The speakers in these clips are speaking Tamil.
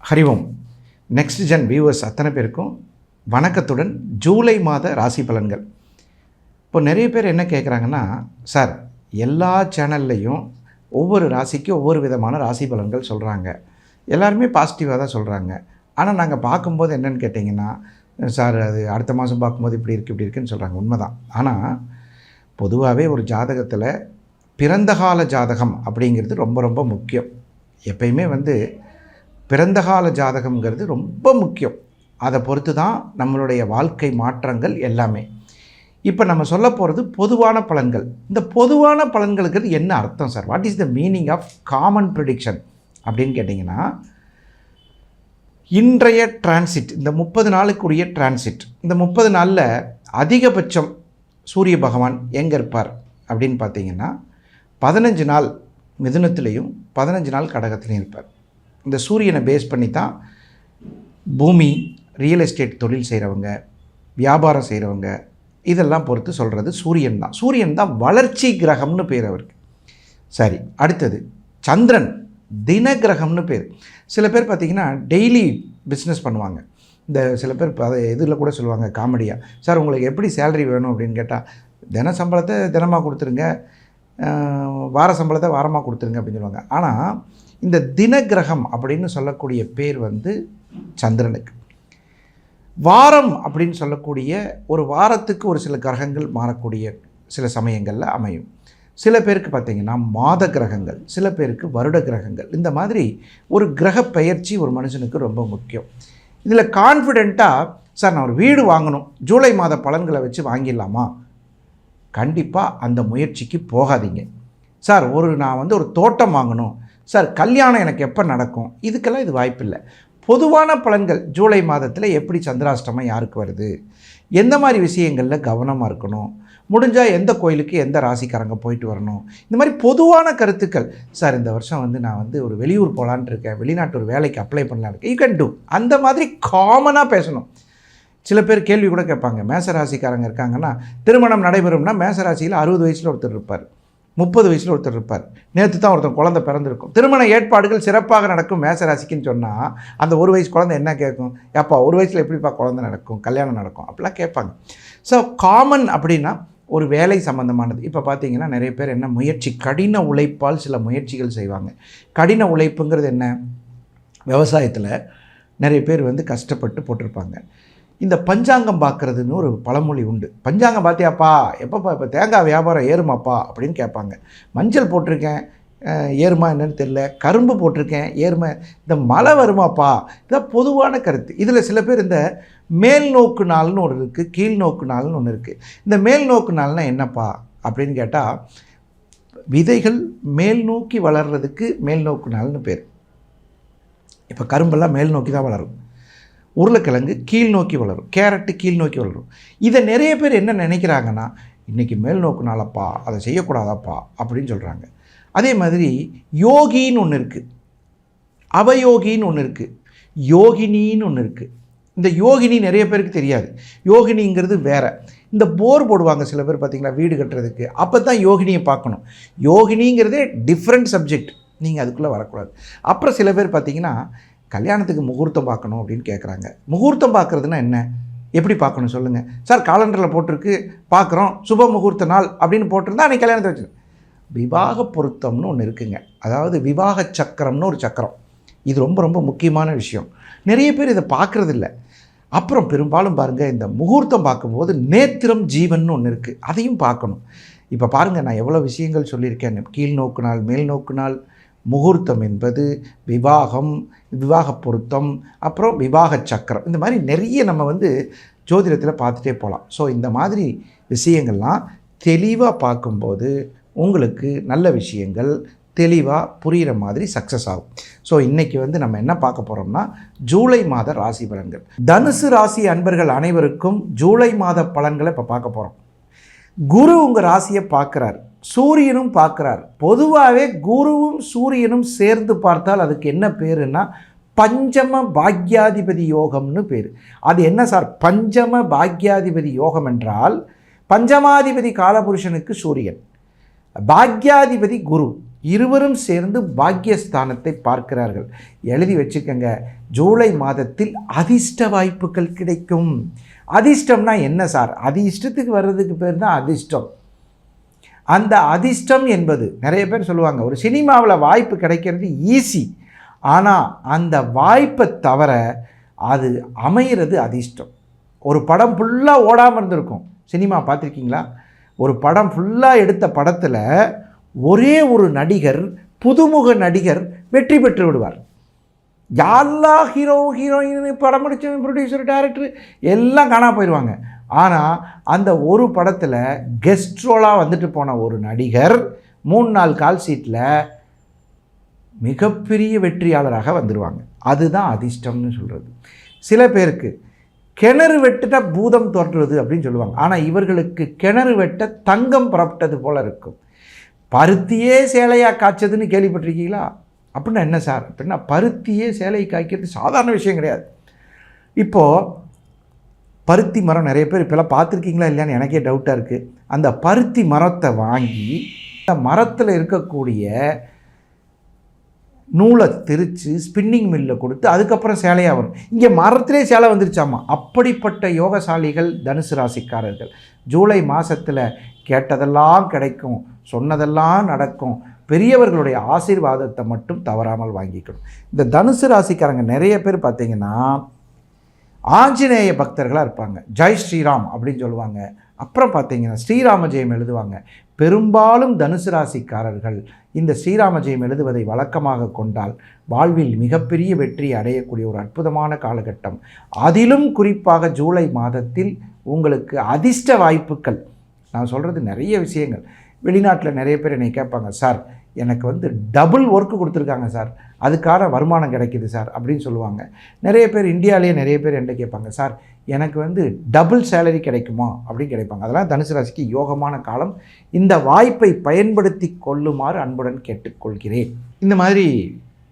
ஹரிவோம். நெக்ஸ்ட் ஜென் வியூவர்ஸ் அத்தனை பேருக்கும் வணக்கத்துடன் ஜூலை மாத ராசி பலன்கள். இப்போ நிறைய பேர் என்ன கேட்குறாங்கன்னா, சார் எல்லா சேனல்லையும் ஒவ்வொரு ராசிக்கும் ஒவ்வொரு விதமான ராசி பலன்கள் சொல்கிறாங்க, எல்லாருமே பாசிட்டிவாக தான் சொல்கிறாங்க. ஆனால் நாங்கள் பார்க்கும்போது என்னென்னு கேட்டிங்கன்னா, சார் அது அடுத்த மாதம் பார்க்கும்போது இப்படி இருக்குன்னு சொல்கிறாங்க. உண்மைதான். ஆனால் பொதுவாகவே ஒரு ஜாதகத்தில் பிறந்த கால ஜாதகம் அப்படிங்கிறது ரொம்ப ரொம்ப முக்கியம். எப்பயுமே பிறந்த கால ஜாதகம்ங்கிறது ரொம்ப முக்கியம். அதை பொறுத்து தான் நம்மளுடைய வாழ்க்கை மாற்றங்கள் எல்லாமே. இப்போ நம்ம சொல்ல போகிறது பொதுவான பலன்கள். இந்த பொதுவான பலன்களுக்கு என்ன அர்த்தம் sir? What is the meaning of common prediction அப்படின்னு கேட்டிங்கன்னா, இன்றைய டிரான்சிட், இந்த 30 நாளுக்குரிய டிரான்சிட், இந்த 30 நாளில் அதிகபட்சம் சூரிய பகவான் எங்கே இருப்பார் அப்படின்னு பார்த்தீங்கன்னா, 15 நாள் மிதுனத்திலையும் 15 நாள் கடகத்திலையும் இருப்பார். இந்த சூரியனை பேஸ் பண்ணி தான் பூமி, ரியல் எஸ்டேட் தொழில் செய்கிறவங்க, வியாபாரம் செய்கிறவங்க இதெல்லாம் பொறுத்து சொல்கிறது சூரியன் தான். சூரியன் தான் வளர்ச்சி கிரகம்னு பேர் அவருக்கு. சரி, அடுத்தது சந்திரன் தின கிரகம்னு பேர். சில பேர் பார்த்திங்கன்னா டெய்லி பிஸ்னஸ் பண்ணுவாங்க. இந்த சில பேர் அதை இதில் கூட சொல்லுவாங்க காமெடியாக, சார் உங்களுக்கு எப்படி சேலரி வேணும் அப்படின்னு கேட்டால், தின சம்பளத்தை தினமாக கொடுத்துருங்க, வார சம்பளத்தை வாரமாக கொடுத்துருங்க அப்படின்னு சொல்லுவாங்க. ஆனால் இந்த தின கிரகம் அப்படின்னு சொல்லக்கூடிய பேர் சந்திரனுக்கு. வாரம் அப்படின்னு சொல்லக்கூடிய ஒரு வாரத்துக்கு ஒரு சில கிரகங்கள் மாறக்கூடிய சில சமயங்களில் அமையும். சில பேருக்கு பார்த்திங்கன்னா மாத கிரகங்கள், சில பேருக்கு வருட கிரகங்கள். இந்த மாதிரி ஒரு கிரக பெயர்ச்சி ஒரு மனுஷனுக்கு ரொம்ப முக்கியம். இதில் கான்ஃபிடெண்ட்டாக, சார் நான் ஒரு வீடு வாங்கணும், ஜூலை மாத பலன்களை வச்சு வாங்கிடலாமா? கண்டிப்பாக அந்த முயற்சிக்கு போகாதீங்க. சார் நான் ஒரு தோட்டம் வாங்கணும், சார் கல்யாணம் எனக்கு எப்போ நடக்கும்? இதுக்கெல்லாம் இது வாய்ப்பில்லை. பொதுவான பலன்கள் ஜூலை மாதத்தில் எப்படி சந்திராஷ்டமம் யாருக்கு வருது, எந்த மாதிரி விஷயங்களில் கவனமாக இருக்கணும், முடிஞ்சால் எந்த கோயிலுக்கு எந்த ராசிக்காரங்க போயிட்டு வரணும், இந்த மாதிரி பொதுவான கருத்துக்கள். சார் இந்த வருஷம் நான் ஒரு வெளியூர் போகலான்ட்டு இருக்கேன், வெளிநாட்டு ஒரு வேலைக்கு அப்ளை பண்ணலான்னு இருக்கேன், யூ கேன் டூ. அந்த மாதிரி காமனாக பேசணும். சில பேர் கேள்வி கூட கேட்பாங்க, மேசராசிக்காரங்க இருக்காங்கன்னா திருமணம் நடைபெறும்னா மேசராசியில் 60 வயசில் ஒருத்தர் இருப்பார், 30 வயசில் ஒருத்தர் இருப்பார், நேற்று தான் ஒருத்தர் குழந்தை பிறந்திருக்கும். திருமண ஏற்பாடுகள் சிறப்பாக நடக்கும் மேசராசிக்குன்னு சொன்னால் அந்த 1 வயசு குழந்தை என்ன கேட்கும்? ஏப்பா 1 வயசில் எப்படிப்பா குழந்தை நடக்கும், கல்யாணம் நடக்கும், அப்படிலாம் கேட்பாங்க. ஸோ காமன் அப்படின்னா ஒரு வேலை சம்மந்தமானது. இப்போ பார்த்தீங்கன்னா நிறைய பேர் என்ன முயற்சி, கடின உழைப்பால் சில முயற்சிகள் செய்வாங்க. கடின உழைப்புங்கிறது என்ன? விவசாயத்தில் நிறைய பேர் கஷ்டப்பட்டு போட்டிருப்பாங்க. இந்த பஞ்சாங்கம் பார்க்குறதுன்னு ஒரு பழமொழி உண்டு. பஞ்சாங்கம் பார்த்தியாப்பா, எப்போப்பா இப்போ தேங்காய் வியாபாரம் ஏறுமாப்பா அப்படின்னு கேட்பாங்க. மஞ்சள் போட்டிருக்கேன், ஏறுமா என்னன்னு தெரியல, கரும்பு போட்டிருக்கேன், ஏறுமா, இந்த மழை வருமாப்பா. இதான் பொதுவான கருத்து. இதில் சில பேர் இந்த மேல் நோக்கு நாள்னு ஒன்று இருக்குது, கீழ் நோக்கு நாள்னு ஒன்று இருக்குது. இந்த மேல் நோக்கு நாள்னால் என்னப்பா அப்படின்னு கேட்டால், விதைகள் மேல் நோக்கி வளர்கிறதுக்கு மேல் நோக்கு நாள்னு பேர். இப்போ கரும்பெல்லாம் மேல் நோக்கி தான் வளரும், உருளைக்கிழங்கு கீழ் நோக்கி வளரும், கேரட்டு கீழ் நோக்கி வளரும். இதை நிறைய பேர் என்ன நினைக்கிறாங்கன்னா, இன்றைக்கி மேல் நோக்கு நாளப்பா, அதை செய்யக்கூடாதாப்பா அப்படின்னு சொல்கிறாங்க. அதே மாதிரி யோகின்னு ஒன்று இருக்குது, அவயோகின்னு ஒன்று இருக்குது, யோகினின்னு ஒன்று இருக்குது. இந்த யோகினி நிறைய பேருக்கு தெரியாது. யோகினிங்கிறது வேறு. இந்த போர் போடுவாங்க சில பேர் பார்த்திங்களா, வீடு கட்டுறதுக்கு, அப்போ தான் யோகினியை பார்க்கணும். யோகினிங்கிறதே டிஃப்ரெண்ட் சப்ஜெக்ட், நீங்கள் அதுக்குள்ளே வரக்கூடாது. அப்புறம் சில பேர் பார்த்திங்கன்னா கல்யாணத்துக்கு முகூர்த்தம் பார்க்கணும் அப்படின்னு கேட்குறாங்க. முகூர்த்தம் பார்க்குறதுனா என்ன, எப்படி பார்க்கணும் சொல்லுங்கள்? சார் காலண்டரில் போட்டிருக்கு, பார்க்குறோம், சுப முகூர்த்த நாள் அப்படின்னு போட்டிருந்தா அன்றைக்கி கல்யாணத்தை வச்சு. விவாக பொருத்தம்னு ஒன்று இருக்குங்க. அதாவது விவாக சக்கரம்னு ஒரு சக்கரம். இது ரொம்ப ரொம்ப முக்கியமான விஷயம். நிறைய பேர் இதை பார்க்குறதில்ல. அப்புறம் பெரும்பாலும் பாருங்கள், இந்த முகூர்த்தம் பார்க்கும்போது நேத்திரம் ஜீவன் ஒன்று இருக்குது, அதையும் பார்க்கணும். இப்போ பாருங்கள், நான் எவ்வளோ விஷயங்கள் சொல்லியிருக்கேன். கீழ் நோக்கு நாள், மேல் நோக்கு நாள், முகூர்த்தம் என்பது விவாகம், விவாக பொருத்தம், அப்புறம் விவாக சக்கரம், இந்த மாதிரி நிறைய நம்ம ஜோதிடத்தில் பார்த்துட்டே போகலாம். ஸோ இந்த மாதிரி விஷயங்கள்லாம் தெளிவாக பார்க்கும்போது உங்களுக்கு நல்ல விஷயங்கள் தெளிவாக புரிகிற மாதிரி சக்ஸஸ் ஆகும். ஸோ இன்றைக்கி நம்ம என்ன பார்க்க போகிறோம்னா, ஜூலை மாத ராசி பலன்கள். தனுசு ராசி அன்பர்கள் அனைவருக்கும் ஜூலை மாத பலன்களை இப்போ பார்க்க போகிறோம். குரு உங்கள் ராசியை பார்க்குறார், சூரியனும் பார்க்குறார். பொதுவாகவே குருவும் சூரியனும் சேர்ந்து பார்த்தால் அதுக்கு என்ன பேருன்னா பஞ்சம பாக்யாதிபதி யோகம்னு பேர். அது என்ன சார் பஞ்சம பாக்யாதிபதி யோகம் என்றால், பஞ்சமாதிபதி காலபுருஷனுக்கு சூரியன், பாக்யாதிபதி குரு, இருவரும் சேர்ந்து பாக்யஸ்தானத்தை பார்க்கிறார்கள். எழுதி வச்சுக்கங்க, ஜூலை மாதத்தில் அதிர்ஷ்ட வாய்ப்புகள் கிடைக்கும். அதிர்ஷ்டம்னா என்ன சார்? இஷ்டத்துக்கு வர்றதுக்கு பேர் தான் அதிர்ஷ்டம். அந்த அதிர்ஷ்டம் என்பது நிறைய பேர் சொல்லுவாங்க, ஒரு சினிமாவில் வாய்ப்பு கிடைக்கிறது ஈஸி, ஆனால் அந்த வாய்ப்பை தவிர அது அமைகிறது அதிர்ஷ்டம். ஒரு படம் ஃபுல்லாக ஓடாமல் இருந்திருக்கும். சினிமா பார்த்துருக்கீங்களா? ஒரு படம் ஃபுல்லாக எடுத்த படத்தில் ஒரே ஒரு நடிகர், புதுமுக நடிகர் வெற்றி பெற்று விடுவார். எல்லா ஹீரோயின் படம் முடிச்ச ப்ரொடியூசர், டைரக்டர் எல்லாம் காணாம போயிடுவாங்க. ஆனால் அந்த ஒரு படத்தில் கெஸ்ட் ரோலாக வந்துட்டு போன ஒரு நடிகர் 3 நாள் கால் சீட்டில் மிகப்பெரிய வெற்றியாளராக வந்துடுவாங்க. அதுதான் அதிர்ஷ்டம்னு சொல்கிறது. சில பேருக்கு கிணறு வெட்டுனா பூதம் தோன்றுவது அப்படின்னு சொல்லுவாங்க. ஆனால் இவர்களுக்கு கிணறு வெட்ட தங்கம் புறப்பட்டது போல் இருக்கும். பருத்தியே சேலையாக காய்ச்சதுன்னு கேள்விப்பட்டிருக்கீங்களா? அப்படின்னா என்ன சார்? அப்படின்னா பருத்தியே சேலையை காய்க்கிறது சாதாரண விஷயம் கிடையாது. இப்போது பருத்தி மரம் நிறைய பேர் இப்போலாம் பார்த்துருக்கீங்களா இல்லையான்னு எனக்கே டவுட்டாக இருக்குது. அந்த பருத்தி மரத்தை வாங்கி அந்த மரத்தில் இருக்கக்கூடிய நூலை திரித்து ஸ்பின்னிங் மில்லில் கொடுத்து அதுக்கப்புறம் சேலையாக வரும். இங்கே மரத்திலே சேலை வந்துருச்சாமா. அப்படிப்பட்ட யோகசாலிகள் தனுசு ராசிக்காரர்கள். ஜூலை மாதத்தில் கேட்டதெல்லாம் கிடைக்கும், சொன்னதெல்லாம் நடக்கும். பெரியவர்களுடைய ஆசீர்வாதத்தை மட்டும் தவறாமல் வாங்கிக்கணும். இந்த தனுசு ராசிக்காரங்க நிறைய பேர் பார்த்திங்கன்னா ஆஞ்சநேய பக்தர்களாக இருப்பாங்க. ஜெய் ஸ்ரீராம் அப்படின்னு சொல்லுவாங்க. அப்புறம் பார்த்திங்கன்னா ஸ்ரீராம ஜெயம் எழுதுவாங்க. பெரும்பாலும் தனுசு ராசிக்காரர்கள் இந்த ஸ்ரீராம ஜெயம் எழுதுவதை வழக்கமாக கொண்டால் வாழ்வில் மிகப்பெரிய வெற்றி அடையக்கூடிய ஒரு அற்புதமான காலகட்டம். அதிலும் குறிப்பாக ஜூலை மாதத்தில் உங்களுக்கு அதிர்ஷ்ட வாய்ப்புகள். நான் சொல்கிறது நிறைய விஷயங்கள். வெளிநாட்டில் நிறைய பேர் என்னை கேட்பாங்க, சார் எனக்கு டபுள் ஒர்க்கு கொடுத்துருக்காங்க சார், அதுக்கான வருமானம் கிடைக்கிது சார் அப்படின்னு சொல்லுவாங்க. நிறைய பேர் இந்தியாவிலேயே நிறைய பேர் என்கிட்ட கேட்பாங்க, சார் எனக்கு டபுள் சேலரி கிடைக்குமா அப்படின்னு கிடைப்பாங்க. அதெல்லாம் தனுசு ராசிக்கு யோகமான காலம். இந்த வாய்ப்பை பயன்படுத்தி கொள்ளுமாறு அன்புடன் கேட்டுக்கொள்கிறேன். இந்த மாதிரி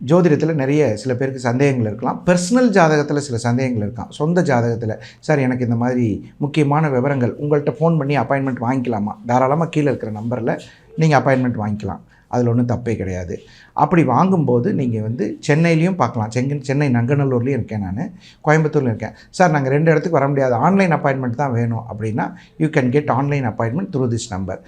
ஜோதிடத்தில் நிறைய சில பேருக்கு சந்தேகங்கள் இருக்கலாம். பர்சனல் ஜாதகத்தில் சில சந்தேகங்கள் இருக்கலாம். சொந்த ஜாதகத்தில் சார் எனக்கு இந்த மாதிரி முக்கியமான விவரங்கள் உங்கள்கிட்ட ஃபோன் பண்ணி அப்பாயின்மெண்ட் வாங்கிக்கலாமா? தாராளமாக கீழே இருக்கிற நம்பரில் நீங்கள் அப்பாயின்மெண்ட் வாங்கிக்கலாம். அதில் ஒன்றும் தப்பே கிடையாது. அப்படி வாங்கும்போது நீங்கள் சென்னையிலையும் பார்க்கலாம். சென்னை நங்கநல்லூர்லேயும் இருக்கேன், நான் கோயம்புத்தூர்லையும் இருக்கேன். சார் நாங்கள் 2 இடத்துக்கு வர முடியாது, ஆன்லைன் அப்பாயின்மெண்ட் தான் வேணும் அப்படின்னா you can get online appointment through this number